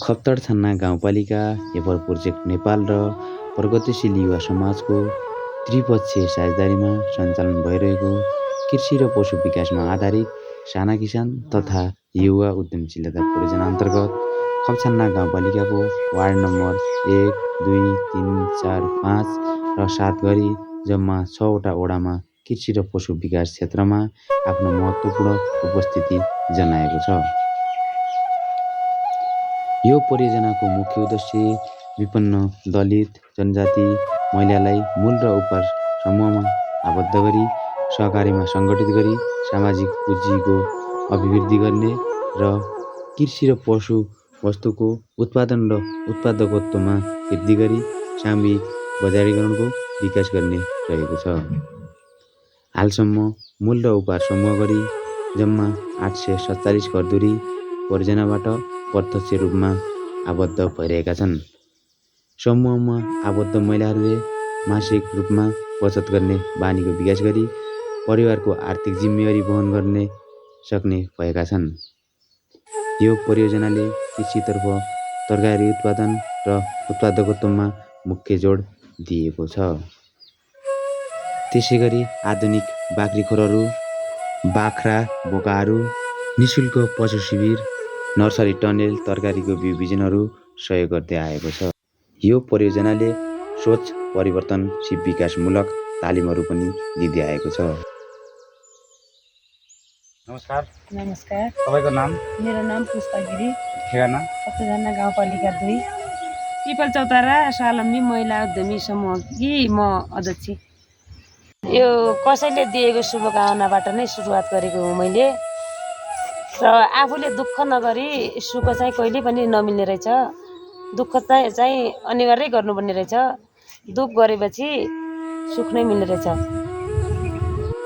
खप्तड छन्ना गाउँपालिका हेपर प्रोजेक्ट नेपाल र प्रगतिशील युवा समाजको त्रिपक्षीय साझेदारीमा सञ्चालन भइरहेको कृषि र पशु विकासमा आधारित साना किसान तथा युवा उद्यमशीलता परियोजना अन्तर्गत खप्छन्ना गाउँपालिकाको वार्ड नम्बर 1, 2, 3, 4, 5 र 7 गरी जम्मा 6 वटा वडामा कृषि र पशु विकास क्षेत्रमा आफ्नो महत्त्वपूर्ण उपस्थिति जनाएको छ। यो परियोजनाको मुख्य उद्देश्य विपन्न दलित जनजाति महिलालाई मूल र उपहार समूहमा आबद्ध गरी सहकारीमा सङ्गठित गरी सामाजिक पुँजीको अभिवृद्धि गर्ने र कृषि र पशु वस्तुको उत्पादन र उत्पादकत्वमा वृद्धि गरी सामूहिक बजारीकरणको विकास गर्ने रहेको छ। हालसम्म मूल र उपहार समूह गरी जम्मा 847 घरधुरी परियोजनाबाट प्रत्यक्ष रूपमा आबद्ध भइरहेका छन्। समूहमा आबद्ध महिलाहरूले मासिक रूपमा बचत गर्ने बानीको विकास गरी परिवारको आर्थिक जिम्मेवारी वहन गर्ने सक्ने भएका छन्। यो परियोजनाले कृषितर्फ तरकारी उत्पादन र उत्पादकत्वमा मुख्य जोड दिएको छ। त्यसैगरी आधुनिक बाख्रीखोरहरू, बाख्रा बोकाहरू, निःशुल्क पशु शिविर, नर्सरी टनेल, तरकारीको बिउ बिजनहरू सहयोग गर्दै आएको छ। यो परियोजनाले सोच परिवर्तनशील विकासमूलक तालिमहरू पनि दिँदै आएको छ। नमस्कार। नमस्कार। तपाईँको नाम? मेरो नाम पुष्पा गिरी। ठेगाना? खप्छन्ना गाउँपालिका 2, पिपल चौतारा स्वावलम्बी महिला उद्यमी समूहकी म अध्यक्ष। यो कसैले दिएको शुभकामनाबाट नै सुरुवात गरेको हो मैले। र आफूले दुःख नगरी सुख चाहिँ कहिले पनि नमिल्ने रहेछ। दुःख चाहिँ अनिवार्य गर्नुपर्ने रहेछ। दुःख गरेपछि सुख नै मिल्ने रहेछ।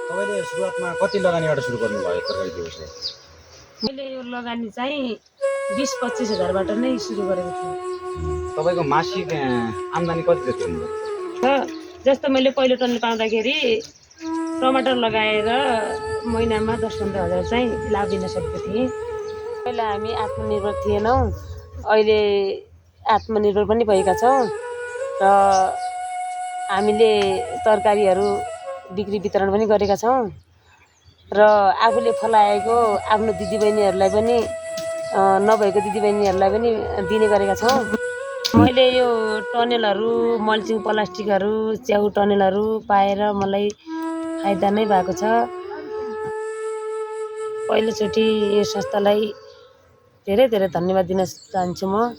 तपाईँले सुरुवातमा कति लगानीबाट सुरु गर्नुभयो तरकारी व्यवसाय? मैले यो लगानी चाहिँ 20-25 हजारबाट नै सुरु गरेको थिएँ। तपाईँको मासिक आम्दानी कति जति हुनुभयो? जस्तो मैले पहिलो टन पाउँदाखेरि टमाटर लगाएर महिनामा 10-15 हजार चाहिँ लाभ दिन सकेको थिएँ। पहिला हामी आत्मनिर्भर थिएनौँ, अहिले आत्मनिर्भर पनि भएका छौँ र हामीले तरकारीहरू बिक्री वितरण पनि गरेका छौँ र आफूले फलाएको आफ्नो दिदीबहिनीहरूलाई पनि नभएको दिदीबहिनीहरूलाई पनि दिने गरेका छौँ। मैले यो टनेलहरू, मल्चिङ प्लास्टिकहरू, च्याउ टनेलहरू पाएर मलाई फाइदा नै भएको छ। पहिलोचोटि यो संस्थालाई धेरै धेरै धन्यवाद दिन चाहन्छु म।